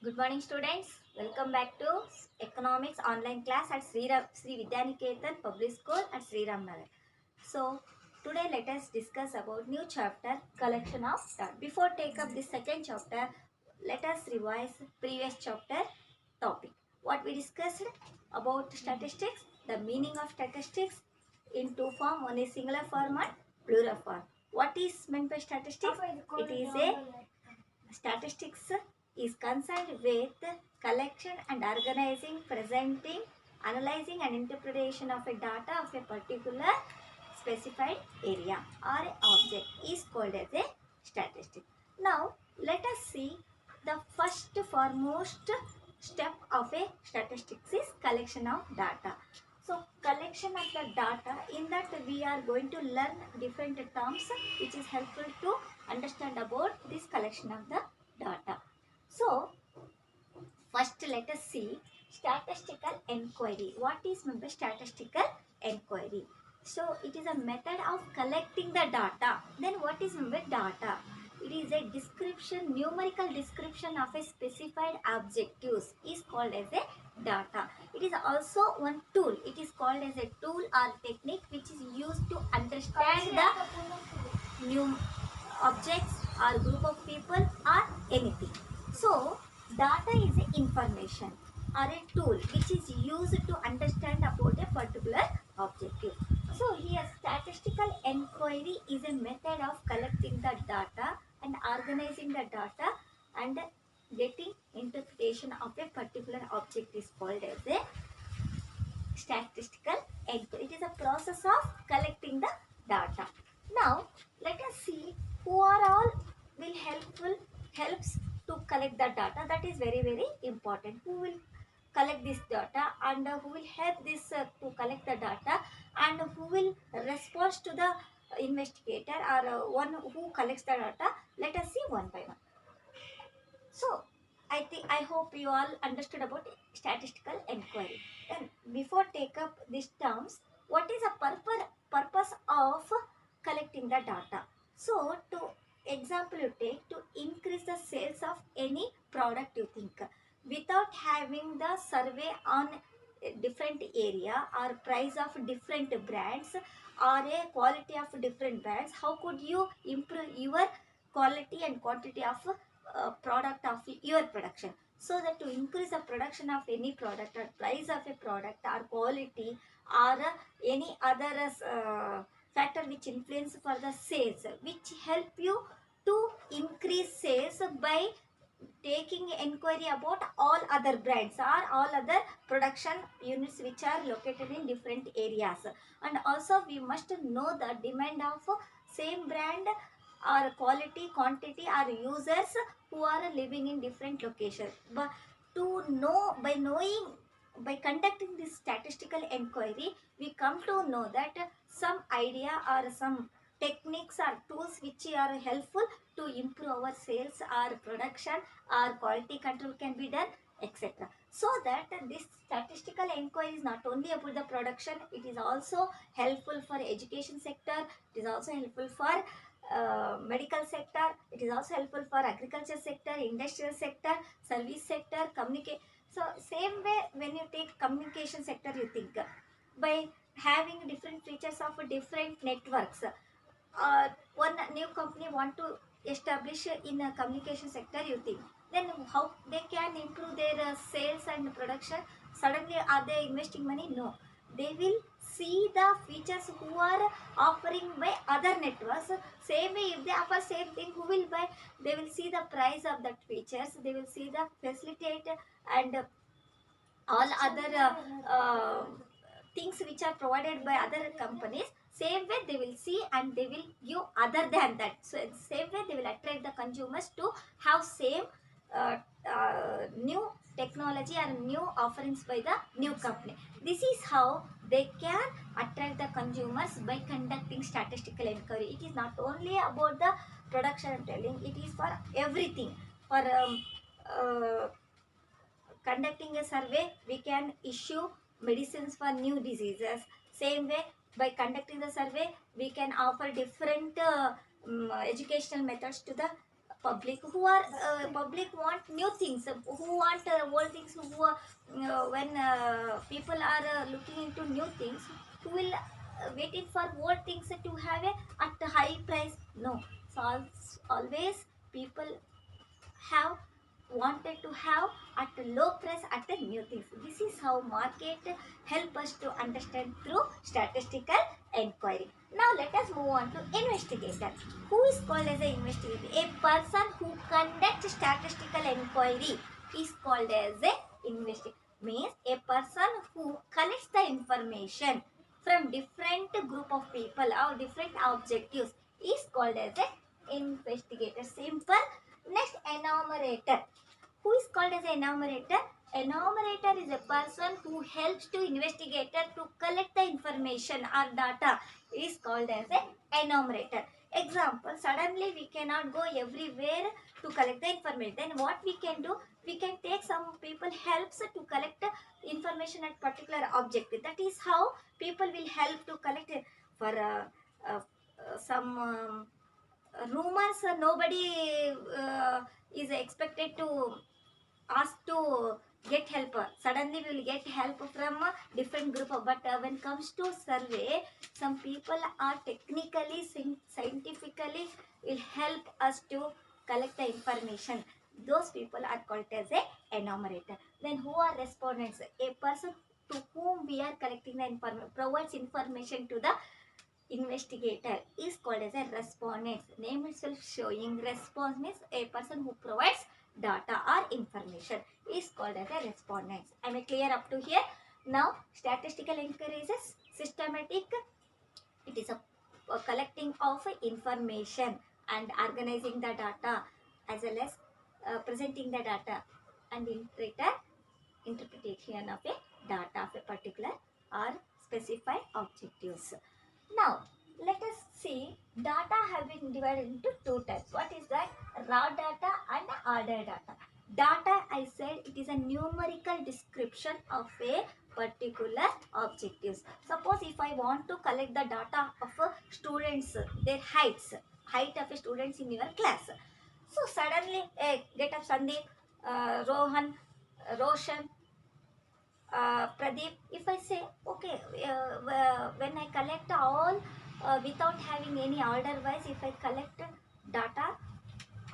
Good morning, students. Welcome back to Economics online class at Sri Vidyaniketan Public School at Sri Ram Nagar. So, today let us discuss about new chapter collection of data. Before take up the second chapter, let us revise previous chapter topic. What we discussed about statistics, the meaning of statistics in two form, one is singular form and plural form. What is meant by statistics? It is a statistics is concerned with collection and organizing, presenting, analyzing and interpretation of a data of a particular specified area or object is called as a statistic. Now let us see the first foremost step of a statistics is collection of data. So collection of the data, in that we are going to learn different terms which is helpful to understand about this collection of the data. So first let us see statistical enquiry. What is meant by statistical enquiry? So it is a method of collecting the data. Then what is meant by data? It is a description, numerical description of a specified objectives is called as a data. It is also one tool. It is called as a tool or technique which is used to understand the new objects or group of people or anything. So data is a information or a tool which is used to understand about a particular objective. So here statistical enquiry is a method of collecting the data and organizing the data and getting interpretation of a particular object is called as a statistical enquiry. It is a process of collecting the data. Now let us see who are all will helps to collect the data. That is very important. Who will collect this data and who will help this to collect the data and who will respond to the investigator or one who collects the data. Let us see one by one. So I hope you all understood about statistical enquiry. Then before take up these terms, what is the purpose of collecting the data? So to example you take to increase the sales of any product you think without having the survey on a different area or price of different brands or a quality of different brands, how could you improve your quality and quantity of product of your production? So that to increase the production of any product or price of a product or quality or any other factor which influence for the sales, which help you to increase sales by taking inquiry about all other brands or all other production units which are located in different areas. And also we must know the demand of same brand or quality quantity or users who are living in different locations. But to know, by knowing, by conducting this statistical inquiry, we come to know that some idea or some techniques or tools which are helpful to improve our sales or production or quality control can be done, etc. So that this statistical inquiry is not only about the production, it is also helpful for education sector, it is also helpful for medical sector, it is also helpful for agriculture sector, industrial sector, service sector, communicate. So same way when you take communication sector, you think by having different features of different networks, one new company want to establish in a communication sector, you think then how they can improve their sales and production? Suddenly are they investing money? No, they will see the features who are offering by other networks. Same way if they offer same thing, who will buy? They will see the price of that features, they will see the facilitate and all other things which are provided by other companies. Same way they will see and they will give other than that. So in same way they will attract the consumers to have same uh, new technology and new offerings by the new company. This is how they can attract the consumers by conducting statistical inquiry. It is not only about the production and telling, it is for everything. For uh, conducting a survey, we can issue medicines for new diseases. Same way, by conducting the survey, we can offer different educational methods to the public want new things, who want old things, who when people are looking into new things, who will waiting for old things to have a at a high price. No, so always people have wanted to have at a low price at the new things. This is how market help us to understand through statistical inquiry. Now let us move on to investigator. Who is called as an investigator? A person who conducts statistical inquiry is called as a investigator. Means a person who collects the information from different group of people or different objectives is called as a investigator. Simple. Next, enumerator. Who is called as enumerator? Enumerator is a person who helps to investigator to collect the information or data is called as a enumerator. Example, suddenly we cannot go everywhere to collect the information. Then what we can do? We can take some people helps to collect information at particular object. That is how people will help to collect it for some rumors. Nobody is expected to ask to get help. Suddenly we will get help from a different group, but when it comes to survey, some people are technically scientifically will help us to collect the information. Those people are called as a enumerator. Then who are respondents? A person to whom we are collecting the information, provides information to the investigator is called as a respondent. Name itself showing response means a person who provides data or information is called as a respondent. Am I clear up to here? Now statistical inquiry is a systematic. It is a collecting of information and organizing the data as well as presenting the data and interpretation of a data of a particular or specified objectives. Now, let us see data have been divided into two types. What is that? Raw data and ordered data. Data, I said, it is a numerical description of a particular objectives. Suppose if I want to collect the data of students, their height of students in your class. So suddenly, get up Sandeep, Rohan, Roshan, Pradeep, if I say, okay, when I collect all without having any order wise, if I collect data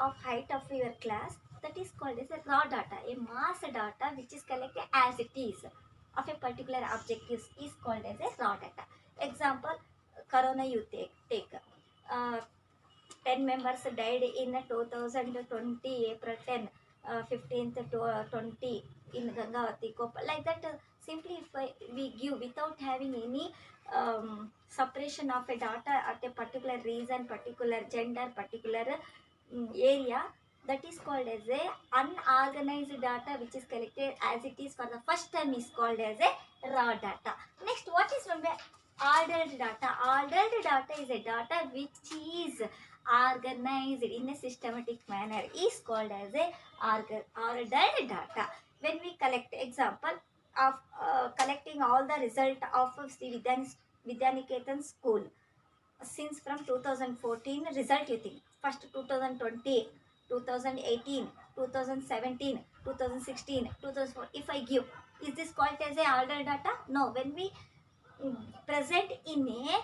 of height of your class, that is called as a raw data. A mass data which is collected as it is of a particular objective is called as a raw data. Example, Corona you take. Uh, 10 members died in 2020, April 10, 15th to 20 in Gangavati, Koppal. Like that, simply if we give without having any separation of a data at a particular reason, particular gender, particular area, that is called as a unorganized data which is collected as it is for the first time is called as a raw data. Next, what is from the ordered data? Ordered data is a data which is organized in a systematic manner is called as a ordered data. When we collect example of collecting all the result of Sri Vidyaniketan school since from 2014 result you think first 2020, 2018, 2017, 2016, 2004. If I give, is this called as a ordered data? No. When we present in a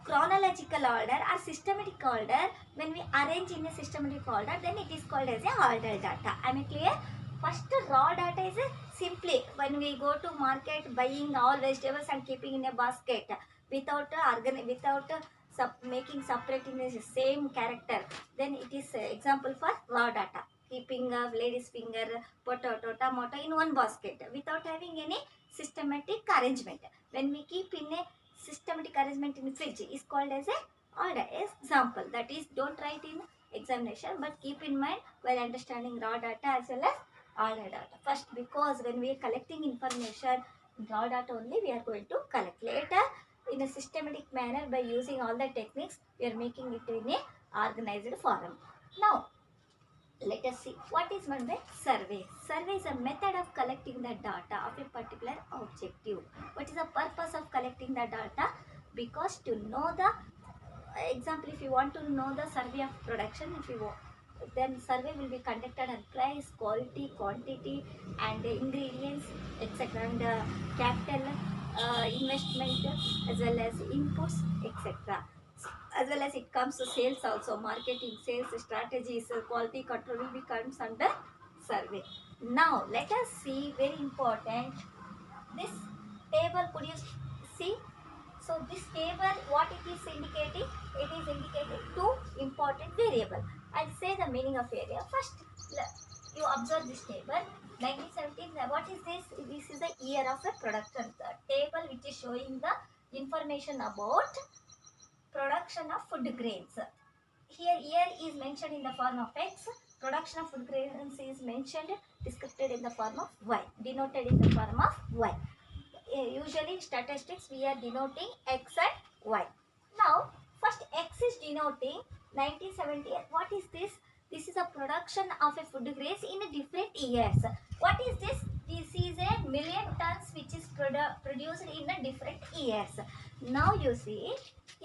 chronological order or systematic order, when we arrange in a systematic order, then it is called as a ordered data. Am I clear? First raw data is simply when we go to market buying all vegetables and keeping in a basket without making separate in the same character, then it is example for raw data. Keeping a lady's finger, potato, tomato in one basket without having any systematic arrangement. When we keep in a systematic arrangement in the fridge is called as a order. Example, that is don't write in examination but keep in mind while understanding raw data as well as order data. First, because when we are collecting information raw data only we are going to collect. Later in a systematic manner by using all the techniques we are making it in a organized form. Now let us see what is meant by survey. Survey is a method of collecting the data of a particular objective. What is the purpose of collecting the data? Because to know the example, if you want to know the survey of production, if you then survey will be conducted on price, quality, quantity, and ingredients, etc., and capital investment, as well as inputs, etc. As well as it comes to sales also, marketing, sales strategies, quality control will be comes under survey. Now let us see, very important, this table. Could you see? So this table, what it is indicating? It is indicating two important variable. I'll say the meaning of area. First, you observe this table. 1917, what is this? This is the year of a production. The table which is showing the information about production of food grains. Here, year is mentioned in the form of X. Production of food grains is mentioned, described in the form of Y, denoted in the form of Y. Usually in statistics we are denoting X and Y. Now first X is denoting 1970. What is this? This is a production of a food grains in a different years. What is this? This is a million tons which is produced in a different years. Now you see,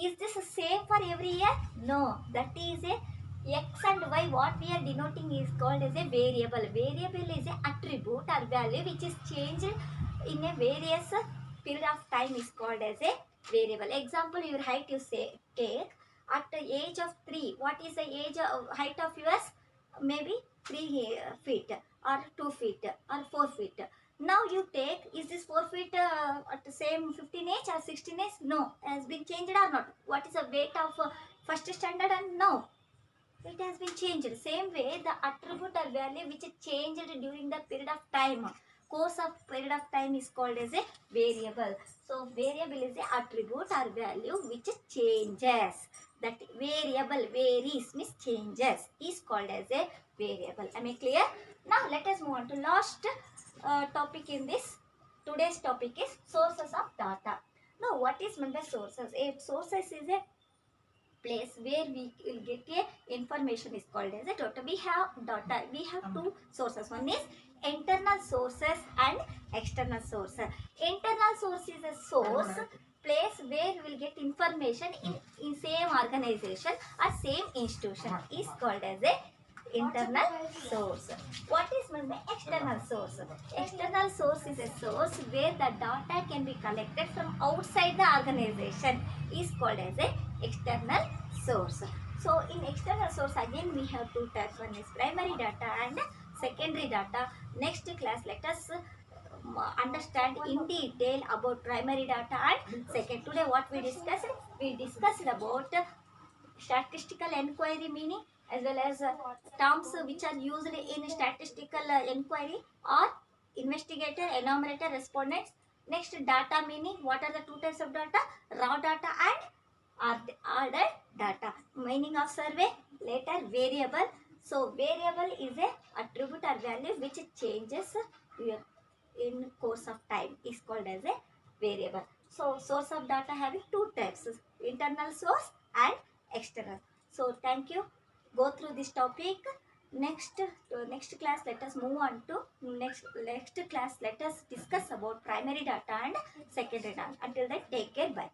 is this same for every year? No, that is a X and Y. What we are denoting is called as a variable. Variable is an attribute or value which is changed in a various period of time is called as a variable. Example, your height you say take at the age of 3. What is the age of height of yours? Maybe 3 feet or 2 feet or 4 feet. Now you take, is this 4 feet at the same 15 age or 16 age? No, has been changed or not? What is the weight of first standard? And no, it has been changed. Same way, the attribute or value which is changed during the period of time, course of period of time is called as a variable. So variable is a attribute or value which changes. That variable varies means changes is called as a variable. Am I clear? Now let us move on to last topic in this. Today's topic is sources of data. Now what is meant by sources? A sources is a place where we will get a information is called as a data. We have data. We have two sources. One is internal sources and external source. Internal source is a source place where we will get information in same organization or same institution is called as a internal source. What is meant by external source? External source is a source where the data can be collected from outside the organization is called as a external source. So in external source again we have two types. One is primary data and secondary data. Next class let us understand in detail about primary data and second. Today what we discussed? We discussed about statistical enquiry meaning as well as terms which are used in statistical enquiry or investigator, enumerator, respondents. Next, data meaning. What are the two types of data? Raw data and ordered data. Meaning of survey. Later, variable. So variable is a attribute or value which changes in course of time is called as a variable. So source of data having two types, internal source and external. So thank you. Go through this topic. Next class let us move on to next class let us discuss about primary data and secondary data. Until then, take care. Bye.